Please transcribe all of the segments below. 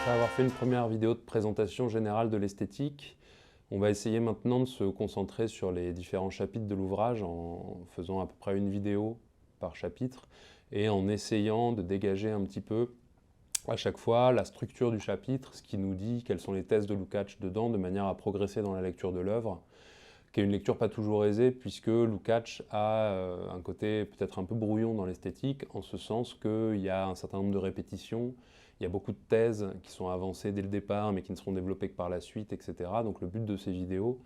Après avoir fait une première vidéo de présentation générale de l'esthétique, on va essayer maintenant de se concentrer sur les différents chapitres de l'ouvrage en faisant à peu près une vidéo par chapitre et en essayant de dégager un petit peu à chaque fois la structure du chapitre, ce qui nous dit quels sont les thèses de Lukács dedans, de manière à progresser dans la lecture de l'œuvre, qui est une lecture pas toujours aisée puisque Lukács a un côté peut-être un peu brouillon dans l'esthétique, en ce sens qu'il y a un certain nombre de répétitions, il y a beaucoup de thèses qui sont avancées dès le départ mais qui ne seront développées que par la suite, etc. Donc le but de ces vidéos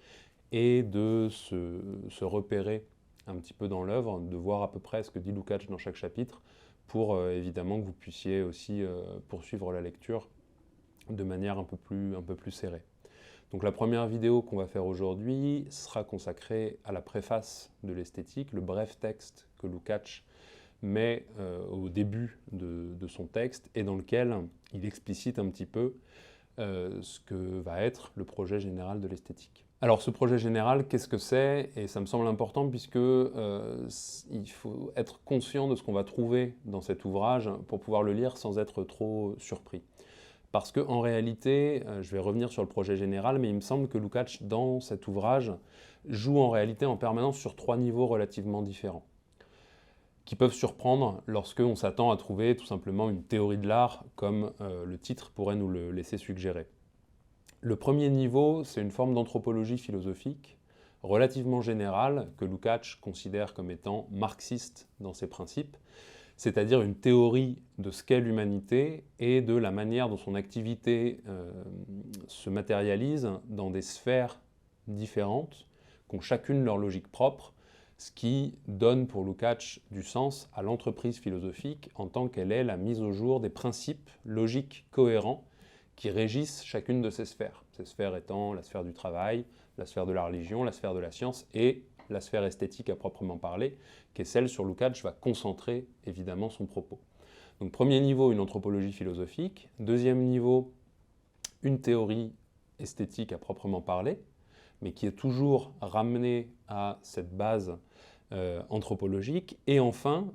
est de se repérer un petit peu dans l'œuvre, de voir à peu près ce que dit Lukács dans chaque chapitre, pour évidemment que vous puissiez aussi poursuivre la lecture de manière un peu plus serrée. Donc la première vidéo qu'on va faire aujourd'hui sera consacrée à la préface de l'esthétique, le bref texte que Lukács met au début de son texte et dans lequel il explicite un petit peu ce que va être le projet général de l'esthétique. Alors ce projet général, qu'est-ce que c'est? Et ça me semble important puisque il faut être conscient de ce qu'on va trouver dans cet ouvrage pour pouvoir le lire sans être trop surpris. Parce qu'en réalité, je vais revenir sur le projet général, mais il me semble que Lukács, dans cet ouvrage, joue en réalité en permanence sur trois niveaux relativement différents, qui peuvent surprendre lorsqu'on s'attend à trouver tout simplement une théorie de l'art, comme le titre pourrait nous le laisser suggérer. Le premier niveau, c'est une forme d'anthropologie philosophique relativement générale, que Lukács considère comme étant marxiste dans ses principes, c'est-à-dire une théorie de ce qu'est l'humanité et de la manière dont son activité se matérialise dans des sphères différentes, qui ont chacune leur logique propre, ce qui donne pour Lukács du sens à l'entreprise philosophique en tant qu'elle est la mise au jour des principes logiques cohérents qui régissent chacune de ces sphères étant la sphère du travail, la sphère de la religion, la sphère de la science et la sphère esthétique à proprement parler, qui est celle sur laquelle Lukács va concentrer évidemment son propos. Donc premier niveau, une anthropologie philosophique. Deuxième niveau, une théorie esthétique à proprement parler, mais qui est toujours ramenée à cette base anthropologique. Et enfin,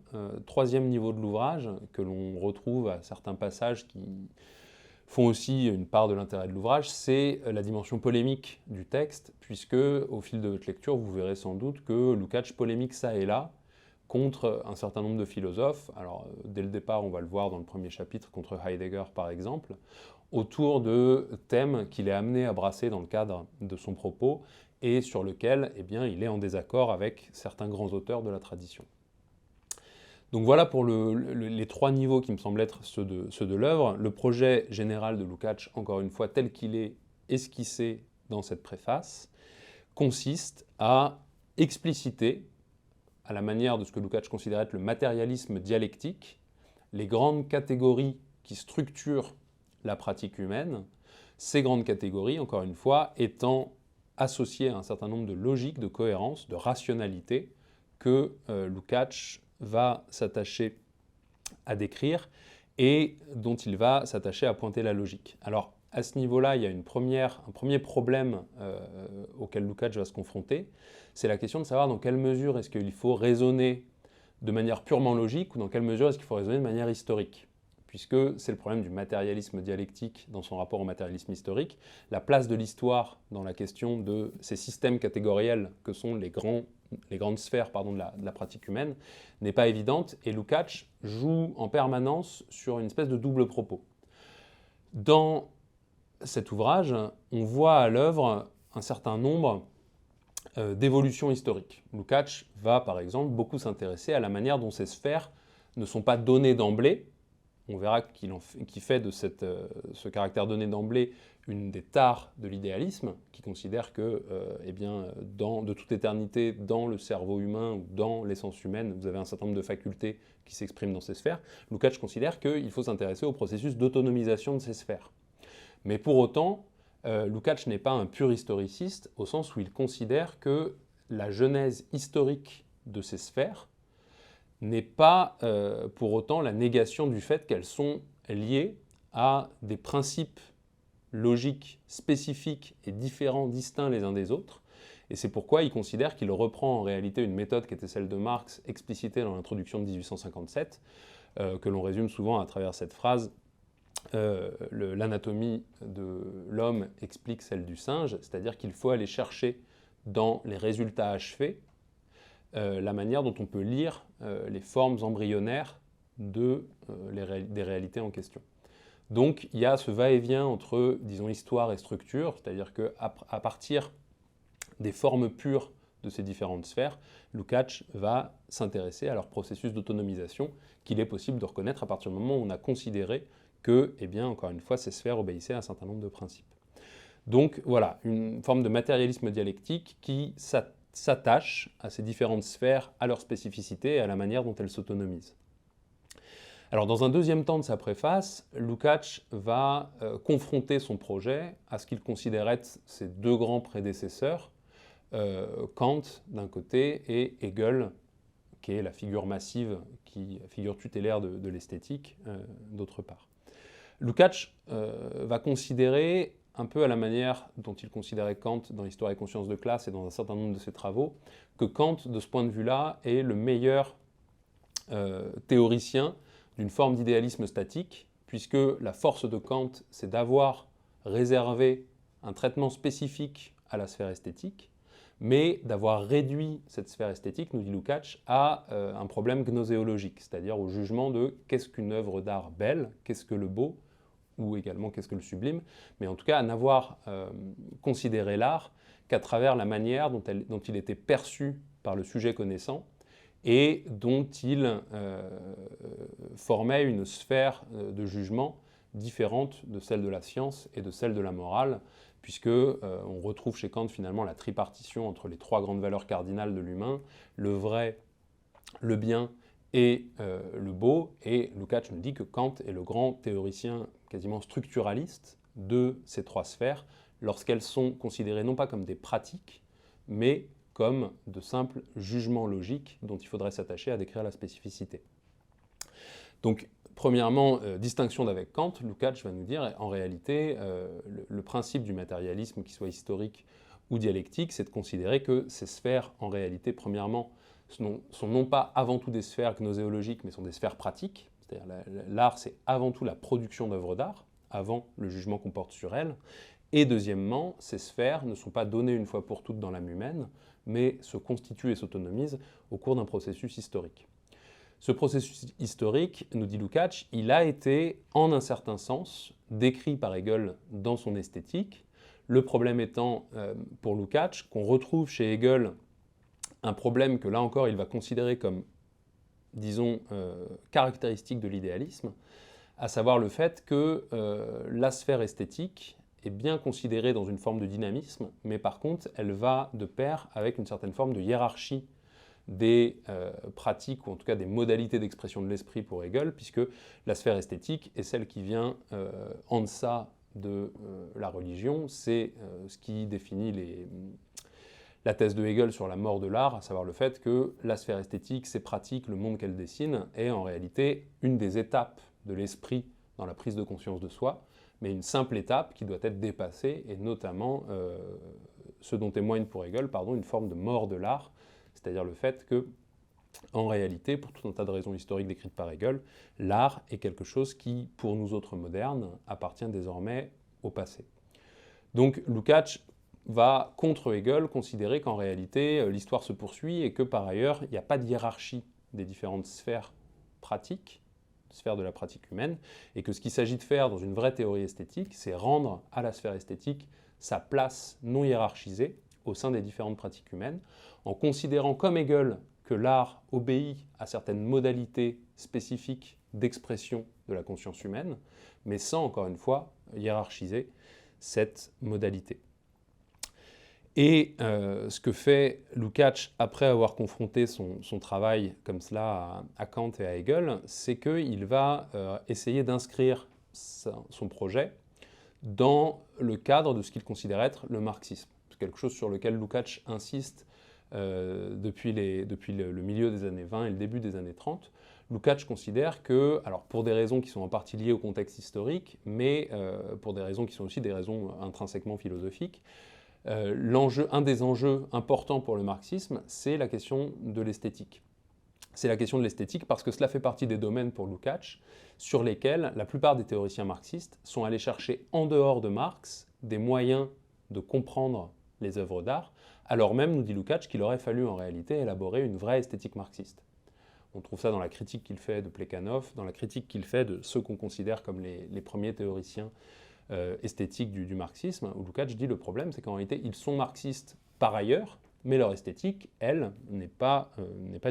troisième niveau de l'ouvrage, que l'on retrouve à certains passages qui font aussi une part de l'intérêt de l'ouvrage, c'est la dimension polémique du texte, puisque au fil de votre lecture, vous verrez sans doute que Lukács polémique ça et là contre un certain nombre de philosophes. Alors, dès le départ, on va le voir dans le premier chapitre, contre Heidegger par exemple, autour de thèmes qu'il est amené à brasser dans le cadre de son propos et sur lequel eh bien, il est en désaccord avec certains grands auteurs de la tradition. Donc voilà pour les trois niveaux qui me semblent être ceux de l'œuvre. Le projet général de Lukács, encore une fois, tel qu'il est esquissé dans cette préface, consiste à expliciter, à la manière de ce que Lukács considère être le matérialisme dialectique, les grandes catégories qui structurent la pratique humaine, ces grandes catégories, encore une fois, étant associées à un certain nombre de logiques, de cohérence, de rationalité que Lukács va s'attacher à décrire et dont il va s'attacher à pointer la logique. Alors, à ce niveau-là, il y a un premier problème auquel Lukács va se confronter, c'est la question de savoir dans quelle mesure est-ce qu'il faut raisonner de manière purement logique ou dans quelle mesure est-ce qu'il faut raisonner de manière historique, puisque c'est le problème du matérialisme dialectique dans son rapport au matérialisme historique, la place de l'histoire dans la question de ces systèmes catégoriels que sont les grandes sphères de la pratique humaine n'est pas évidente, et Lukács joue en permanence sur une espèce de double propos. Dans cet ouvrage, on voit à l'œuvre un certain nombre d'évolutions historiques. Lukács va par exemple beaucoup s'intéresser à la manière dont ces sphères ne sont pas données d'emblée. On verra qu'il fait de ce caractère donné d'emblée une des tares de l'idéalisme, qui considère que, de toute éternité, dans le cerveau humain ou dans l'essence humaine, vous avez un certain nombre de facultés qui s'expriment dans ces sphères. Lukács considère qu'il faut s'intéresser au processus d'autonomisation de ces sphères. Mais pour autant, Lukács n'est pas un pur historiciste, au sens où il considère que la genèse historique de ces sphères n'est pas pour autant la négation du fait qu'elles sont liées à des principes logiques spécifiques et différents, distincts les uns des autres. Et c'est pourquoi il considère qu'il reprend en réalité une méthode qui était celle de Marx, explicitée dans l'introduction de 1857, que l'on résume souvent à travers cette phrase l'anatomie de l'homme explique celle du singe, c'est-à-dire qu'il faut aller chercher dans les résultats achevés la manière dont on peut lire les formes embryonnaires des réalités en question. Donc il y a ce va-et-vient entre, disons, histoire et structure, c'est-à-dire qu'à partir des formes pures de ces différentes sphères, Lukács va s'intéresser à leur processus d'autonomisation qu'il est possible de reconnaître à partir du moment où on a considéré que, eh bien, encore une fois, ces sphères obéissaient à un certain nombre de principes. Donc voilà, une forme de matérialisme dialectique qui s'attache à ces différentes sphères, à leur spécificité et à la manière dont elles s'autonomisent. Alors dans un deuxième temps de sa préface, Lukács va confronter son projet à ce qu'il considérait ses deux grands prédécesseurs, Kant d'un côté et Hegel, qui est la figure massive, figure tutélaire de l'esthétique, d'autre part. Lukács va considérer, un peu à la manière dont il considérait Kant dans l'Histoire et conscience de classe et dans un certain nombre de ses travaux, que Kant, de ce point de vue-là, est le meilleur théoricien d'une forme d'idéalisme statique, puisque la force de Kant, c'est d'avoir réservé un traitement spécifique à la sphère esthétique, mais d'avoir réduit cette sphère esthétique, nous dit Lukács, à un problème gnoséologique, c'est-à-dire au jugement de qu'est-ce qu'une œuvre d'art belle, qu'est-ce que le beau, ou également qu'est-ce que le sublime, mais en tout cas à n'avoir considéré l'art qu'à travers la manière dont il était perçu par le sujet connaissant et dont il formait une sphère de jugement différente de celle de la science et de celle de la morale, puisque on retrouve chez Kant finalement la tripartition entre les trois grandes valeurs cardinales de l'humain, le vrai, le bien et le beau, et Lukács nous dit que Kant est le grand théoricien quasiment structuraliste de ces trois sphères, lorsqu'elles sont considérées non pas comme des pratiques, mais comme de simples jugements logiques dont il faudrait s'attacher à décrire la spécificité. Donc, premièrement, distinction d'avec Kant, Lukács va nous dire, en réalité, le principe du matérialisme, qu'il soit historique ou dialectique, c'est de considérer que ces sphères, en réalité, premièrement, sont non pas avant tout des sphères gnoséologiques, mais sont des sphères pratiques. C'est-à-dire l'art, c'est avant tout la production d'œuvres d'art, avant le jugement qu'on porte sur elles. Et deuxièmement, ces sphères ne sont pas données une fois pour toutes dans l'âme humaine, mais se constituent et s'autonomisent au cours d'un processus historique. Ce processus historique, nous dit Lukács, il a été, en un certain sens, décrit par Hegel dans son esthétique. Le problème étant, pour Lukács, qu'on retrouve chez Hegel un problème que là encore il va considérer comme, disons, caractéristique de l'idéalisme, à savoir le fait que la sphère esthétique est bien considérée dans une forme de dynamisme, mais par contre elle va de pair avec une certaine forme de hiérarchie des pratiques, ou en tout cas des modalités d'expression de l'esprit pour Hegel, puisque la sphère esthétique est celle qui vient en deçà de la religion, c'est ce qui définit la thèse de Hegel sur la mort de l'art, à savoir le fait que la sphère esthétique, ses pratiques, le monde qu'elle dessine, est en réalité une des étapes de l'esprit dans la prise de conscience de soi, mais une simple étape qui doit être dépassée, et notamment ce dont témoigne pour Hegel, une forme de mort de l'art, c'est-à-dire le fait que, en réalité, pour tout un tas de raisons historiques décrites par Hegel, l'art est quelque chose qui, pour nous autres modernes, appartient désormais au passé. Donc Lukács va, contre Hegel, considérer qu'en réalité, l'histoire se poursuit et que, par ailleurs, il n'y a pas de hiérarchie des différentes sphères pratiques, sphères de la pratique humaine, et que ce qu'il s'agit de faire dans une vraie théorie esthétique, c'est rendre à la sphère esthétique sa place non hiérarchisée au sein des différentes pratiques humaines, en considérant comme Hegel que l'art obéit à certaines modalités spécifiques d'expression de la conscience humaine, mais sans, encore une fois, hiérarchiser cette modalité. Et ce que fait Lukács après avoir confronté son travail comme cela à Kant et à Hegel, c'est qu'il va essayer d'inscrire son projet dans le cadre de ce qu'il considère être le marxisme. C'est quelque chose sur lequel Lukács insiste depuis le milieu des années 20 et le début des années 30. Lukács considère que, alors pour des raisons qui sont en partie liées au contexte historique, mais pour des raisons qui sont aussi des raisons intrinsèquement philosophiques, un des enjeux importants pour le marxisme, c'est la question de l'esthétique. c'est la question de l'esthétique, parce que cela fait partie des domaines pour Lukács sur lesquels la plupart des théoriciens marxistes sont allés chercher en dehors de Marx des moyens de comprendre les œuvres d'art, alors même, nous dit Lukács, qu'il aurait fallu en réalité élaborer une vraie esthétique marxiste. On trouve ça dans la critique qu'il fait de Plekhanov, dans la critique qu'il fait de ceux qu'on considère comme les premiers théoriciens esthétiques du marxisme, où Lukács dit le problème, c'est qu'en réalité, ils sont marxistes par ailleurs, mais leur esthétique, elle, n'est pas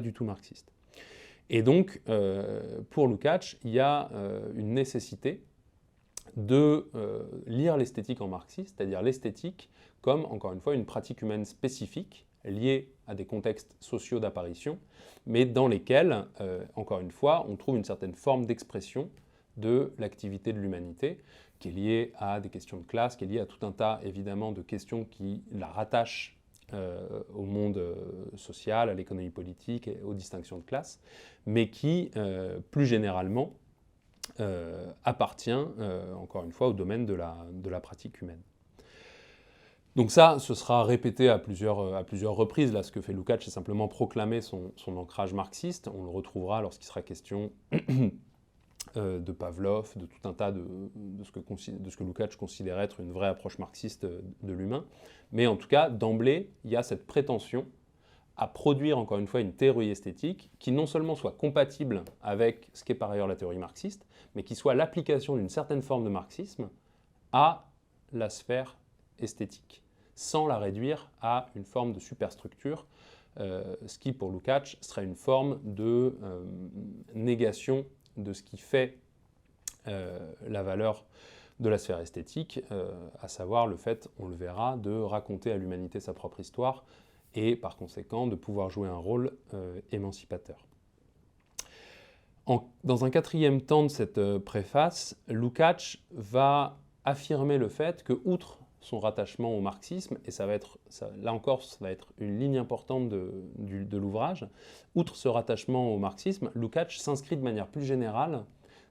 du tout marxiste. Et donc, pour Lukács, il y a une nécessité de lire l'esthétique en marxiste, c'est-à-dire l'esthétique comme, encore une fois, une pratique humaine spécifique, liée à des contextes sociaux d'apparition, mais dans lesquels, encore une fois, on trouve une certaine forme d'expression de l'activité de l'humanité, qui est liée à des questions de classe, qui est liée à tout un tas, évidemment, de questions qui la rattachent au monde social, à l'économie politique, et aux distinctions de classe, mais qui, plus généralement, appartient, encore une fois, au domaine de la pratique humaine. Donc ça, ce sera répété à plusieurs reprises. Là, ce que fait Lukács, c'est simplement proclamer son ancrage marxiste. On le retrouvera lorsqu'il sera question de Pavlov, de tout un tas de ce que Lukács considère être une vraie approche marxiste de l'humain. Mais en tout cas, d'emblée, il y a cette prétention à produire, encore une fois, une théorie esthétique qui non seulement soit compatible avec ce qu'est par ailleurs la théorie marxiste, mais qui soit l'application d'une certaine forme de marxisme à la sphère esthétique, sans la réduire à une forme de superstructure, ce qui, pour Lukács, serait une forme de négation de ce qui fait la valeur de la sphère esthétique, à savoir le fait, on le verra, de raconter à l'humanité sa propre histoire et par conséquent de pouvoir jouer un rôle émancipateur. Dans un quatrième temps de cette préface, Lukács va affirmer le fait que, outre son rattachement au marxisme, et là encore, ça va être une ligne importante de l'ouvrage, outre ce rattachement au marxisme, Lukács s'inscrit de manière plus générale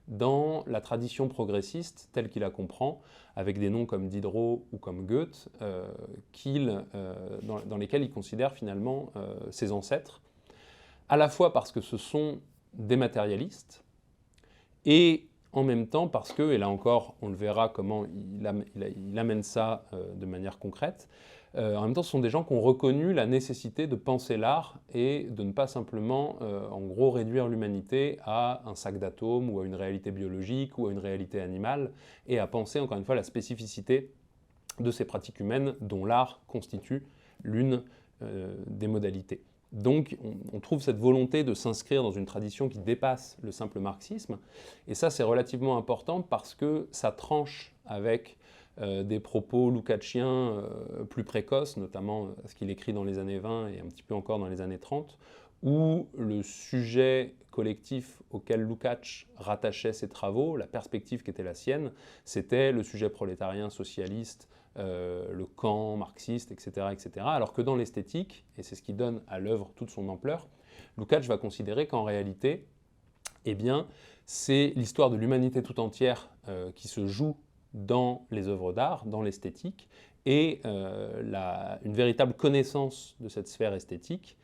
dans la tradition progressiste telle qu'il la comprend, avec des noms comme Diderot ou comme Goethe, dans lesquels il considère finalement ses ancêtres, à la fois parce que ce sont des matérialistes, et en même temps parce que, et là encore on le verra comment il amène ça de manière concrète, en même temps ce sont des gens qui ont reconnu la nécessité de penser l'art et de ne pas simplement en gros réduire l'humanité à un sac d'atomes ou à une réalité biologique ou à une réalité animale, et à penser encore une fois la spécificité de ces pratiques humaines dont l'art constitue l'une des modalités. Donc on trouve cette volonté de s'inscrire dans une tradition qui dépasse le simple marxisme, et ça c'est relativement important parce que ça tranche avec des propos lukáciens plus précoces, notamment ce qu'il écrit dans les années 20 et un petit peu encore dans les années 30, où le sujet collectif auquel Lukács rattachait ses travaux, la perspective qui était la sienne, c'était le sujet prolétarien socialiste, le camp marxiste, etc., etc. Alors que dans l'esthétique, et c'est ce qui donne à l'œuvre toute son ampleur, Lukács va considérer qu'en réalité, eh bien, c'est l'histoire de l'humanité tout entière qui se joue dans les œuvres d'art, dans l'esthétique, et une véritable connaissance de cette sphère esthétique,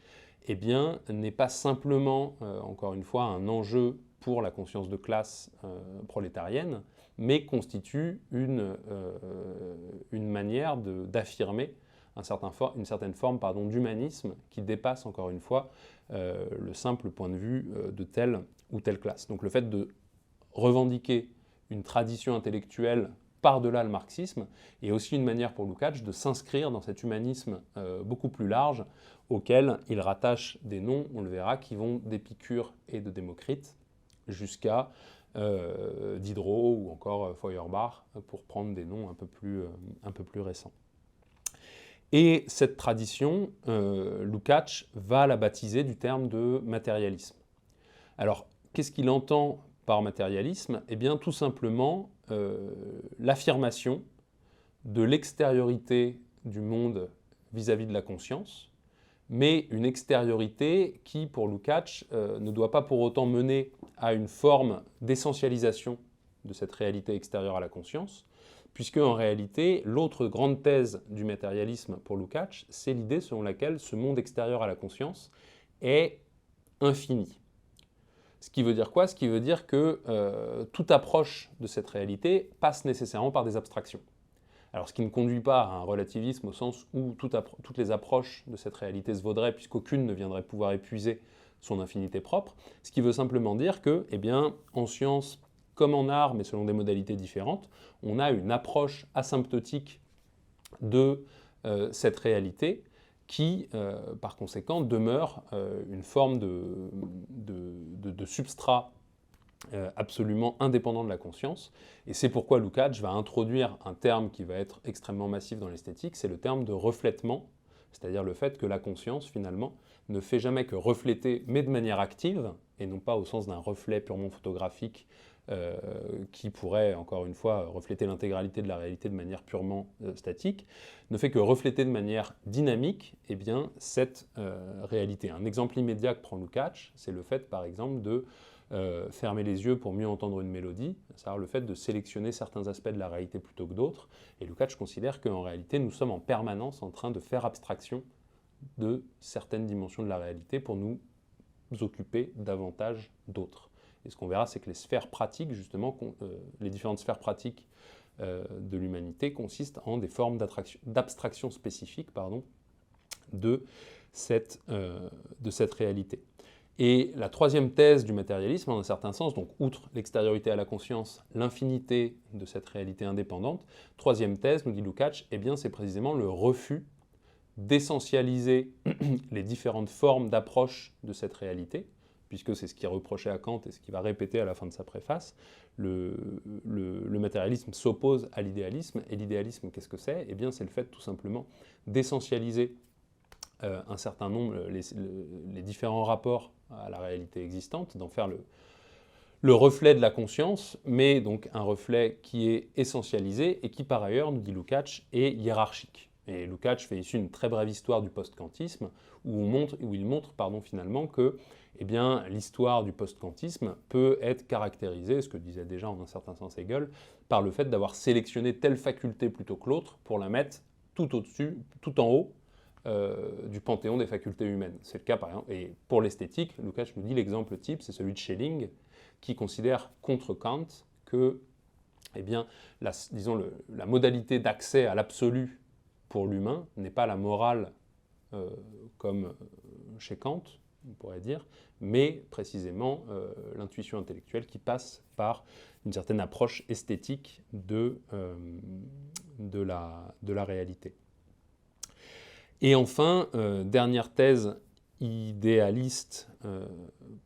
eh bien, n'est pas simplement, encore une fois, un enjeu pour la conscience de classe prolétarienne, mais constitue une manière d'affirmer une certaine forme d'humanisme qui dépasse, encore une fois, le simple point de vue de telle ou telle classe. Donc le fait de revendiquer une tradition intellectuelle par-delà le marxisme est aussi une manière pour Lukács de s'inscrire dans cet humanisme beaucoup plus large auquel il rattache des noms, on le verra, qui vont d'Épicure et de Démocrite jusqu'à Diderot ou encore Feuerbach, pour prendre des noms un peu plus récents. Et cette tradition, Lukács va la baptiser du terme de matérialisme. Alors, qu'est-ce qu'il entend par matérialisme? Eh bien, tout simplement, l'affirmation de l'extériorité du monde vis-à-vis de la conscience, mais une extériorité qui, pour Lukács, ne doit pas pour autant mener à une forme d'essentialisation de cette réalité extérieure à la conscience, puisque en réalité, l'autre grande thèse du matérialisme pour Lukács, c'est l'idée selon laquelle ce monde extérieur à la conscience est infinie. Ce qui veut dire quoi? Ce qui veut dire que toute approche de cette réalité passe nécessairement par des abstractions. Alors, ce qui ne conduit pas à un relativisme au sens où toutes les approches de cette réalité se vaudraient, puisqu'aucune ne viendrait pouvoir épuiser son infinité propre. Ce qui veut simplement dire que, eh bien, en science comme en art, mais selon des modalités différentes, on a une approche asymptotique de cette réalité qui, par conséquent, demeure une forme de substrat absolument indépendant de la conscience. Et c'est pourquoi Lukács va introduire un terme qui va être extrêmement massif dans l'esthétique, c'est le terme de reflètement, c'est-à-dire le fait que la conscience, finalement, ne fait jamais que refléter, mais de manière active, et non pas au sens d'un reflet purement photographique qui pourrait, encore une fois, refléter l'intégralité de la réalité de manière purement statique, ne fait que refléter de manière dynamique eh bien, cette réalité. Un exemple immédiat que prend Lukács, c'est le fait, par exemple, de fermer les yeux pour mieux entendre une mélodie, c'est-à-dire le fait de sélectionner certains aspects de la réalité plutôt que d'autres. Et Lukács considère qu'en réalité, nous sommes en permanence en train de faire abstraction de certaines dimensions de la réalité pour nous occuper davantage d'autres. Et ce qu'on verra, c'est que les sphères pratiques, justement, les différentes sphères pratiques de l'humanité consistent en des formes d'abstraction spécifiques de cette réalité. Et la troisième thèse du matérialisme, en un certain sens, donc outre l'extériorité à la conscience, l'infinité de cette réalité indépendante, troisième thèse, nous dit Lukács, eh bien c'est précisément le refus d'essentialiser les différentes formes d'approche de cette réalité, puisque c'est ce qui est reproché à Kant et ce qu'il va répéter à la fin de sa préface. Le matérialisme s'oppose à l'idéalisme, et l'idéalisme, qu'est-ce que c'est? Eh bien c'est le fait tout simplement d'essentialiser un certain nombre, les différents rapports à la réalité existante, d'en faire le reflet de la conscience, mais donc un reflet qui est essentialisé et qui par ailleurs, nous dit Lukács, est hiérarchique. Et Lukács fait ici une très brève histoire du post-kantisme où il montre finalement que eh bien, l'histoire du post-kantisme peut être caractérisée, ce que disait déjà en un certain sens Hegel, par le fait d'avoir sélectionné telle faculté plutôt que l'autre pour la mettre tout au-dessus, tout en haut, du panthéon des facultés humaines. C'est le cas, par exemple, et pour l'esthétique, Lukács nous dit l'exemple type, c'est celui de Schelling, qui considère contre Kant que eh bien, la modalité d'accès à l'absolu pour l'humain n'est pas la morale comme chez Kant, on pourrait dire, mais précisément l'intuition intellectuelle qui passe par une certaine approche esthétique de la réalité. Et enfin, dernière thèse idéaliste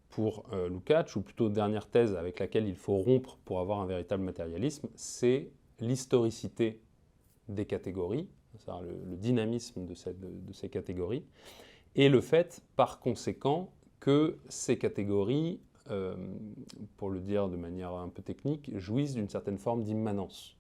pour Lukács, ou plutôt dernière thèse avec laquelle il faut rompre pour avoir un véritable matérialisme, c'est l'historicité des catégories, c'est-à-dire le dynamisme de ces catégories, et le fait, par conséquent, que ces catégories, pour le dire de manière un peu technique, jouissent d'une certaine forme d'immanence.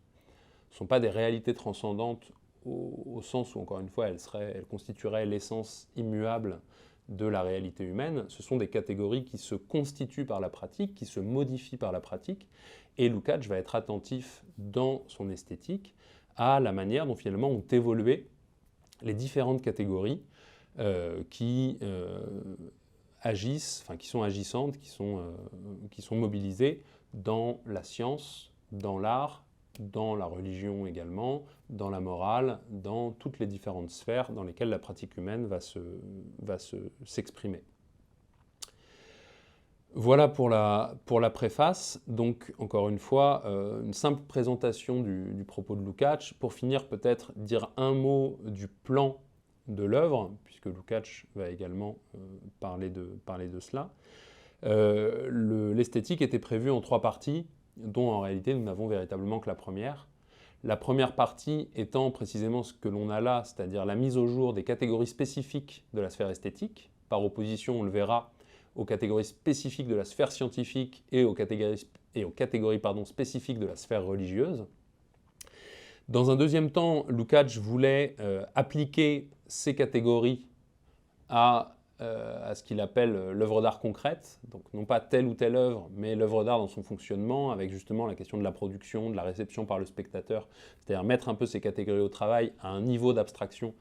Ce ne sont pas des réalités transcendantes au sens où, encore une fois, elles constitueraient l'essence immuable de la réalité humaine. Ce sont des catégories qui se constituent par la pratique, qui se modifient par la pratique, et Lukács va être attentif dans son esthétique à la manière dont finalement ont évolué les différentes catégories qui agissent, enfin qui sont agissantes, qui sont mobilisées dans la science, dans l'art, dans la religion également, dans la morale, dans toutes les différentes sphères dans lesquelles la pratique humaine va s'exprimer. Voilà pour la préface. Donc, encore une fois, une simple présentation du propos de Lukács. Pour finir, peut-être dire un mot du plan de l'œuvre, puisque Lukács va également parler de cela. L'esthétique était prévue en 3 parties, dont en réalité nous n'avons véritablement que la première. La première partie étant précisément ce que l'on a là, c'est-à-dire la mise au jour des catégories spécifiques de la sphère esthétique, par opposition, on le verra, aux catégories spécifiques de la sphère scientifique et aux catégories spécifiques de la sphère religieuse. Dans un deuxième temps, Lukács voulait appliquer ces catégories à ce qu'il appelle l'œuvre d'art concrète, donc non pas telle ou telle œuvre, mais l'œuvre d'art dans son fonctionnement, avec justement la question de la production, de la réception par le spectateur, c'est-à-dire mettre un peu ces catégories au travail à un niveau d'abstraction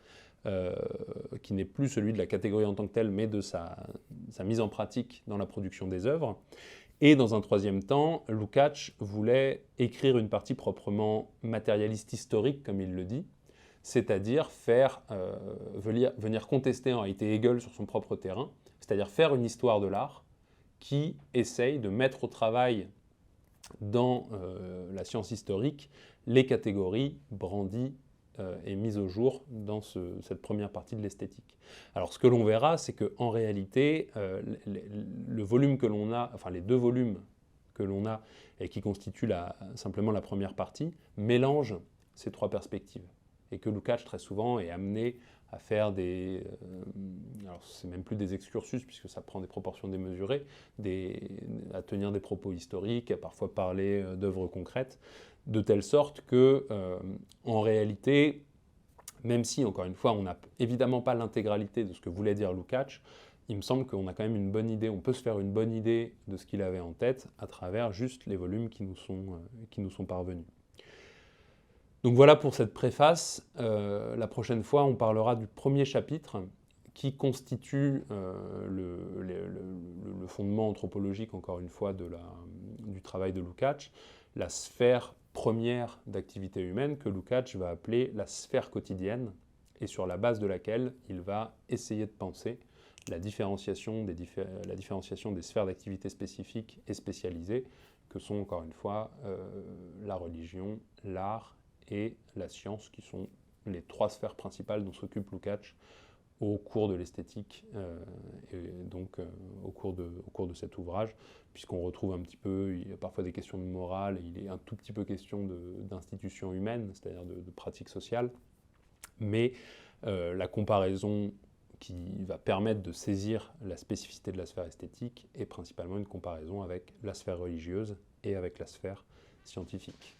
qui n'est plus celui de la catégorie en tant que telle, mais de sa mise en pratique dans la production des œuvres. Et dans un troisième temps, Lukács voulait écrire une partie proprement matérialiste historique, comme il le dit, c'est-à-dire venir contester en réalité Hegel sur son propre terrain, c'est-à-dire faire une histoire de l'art qui essaye de mettre au travail dans la science historique les catégories brandies et mises au jour dans cette première partie de l'esthétique. Alors ce que l'on verra, c'est qu'en réalité, le volume que l'on a, enfin les deux volumes que l'on a et qui constituent simplement la première partie, mélangent ces trois perspectives. Et que Lukács, très souvent, est amené à faire alors c'est même plus des excursus, puisque ça prend des proportions démesurées, à tenir des propos historiques, à parfois parler d'œuvres concrètes, de telle sorte que, en réalité, même si, encore une fois, on n'a évidemment pas l'intégralité de ce que voulait dire Lukács, il me semble qu'on a quand même une bonne idée, on peut se faire une bonne idée de ce qu'il avait en tête à travers juste les volumes qui nous sont parvenus. Donc voilà pour cette préface. La prochaine fois, on parlera du premier chapitre qui constitue le fondement anthropologique, encore une fois, du travail de Lukács, la sphère première d'activité humaine que Lukács va appeler la sphère quotidienne et sur la base de laquelle il va essayer de penser la différenciation des sphères d'activité spécifiques et spécialisées que sont, encore une fois, la religion, l'art et la science, qui sont les trois sphères principales dont s'occupe Lukács au cours de l'esthétique, et donc au cours de cet ouvrage, puisqu'on retrouve un petit peu, il y a parfois des questions de morale, et il est un tout petit peu question d'institutions humaines, c'est-à-dire de pratiques sociales, mais la comparaison qui va permettre de saisir la spécificité de la sphère esthétique est principalement une comparaison avec la sphère religieuse et avec la sphère scientifique.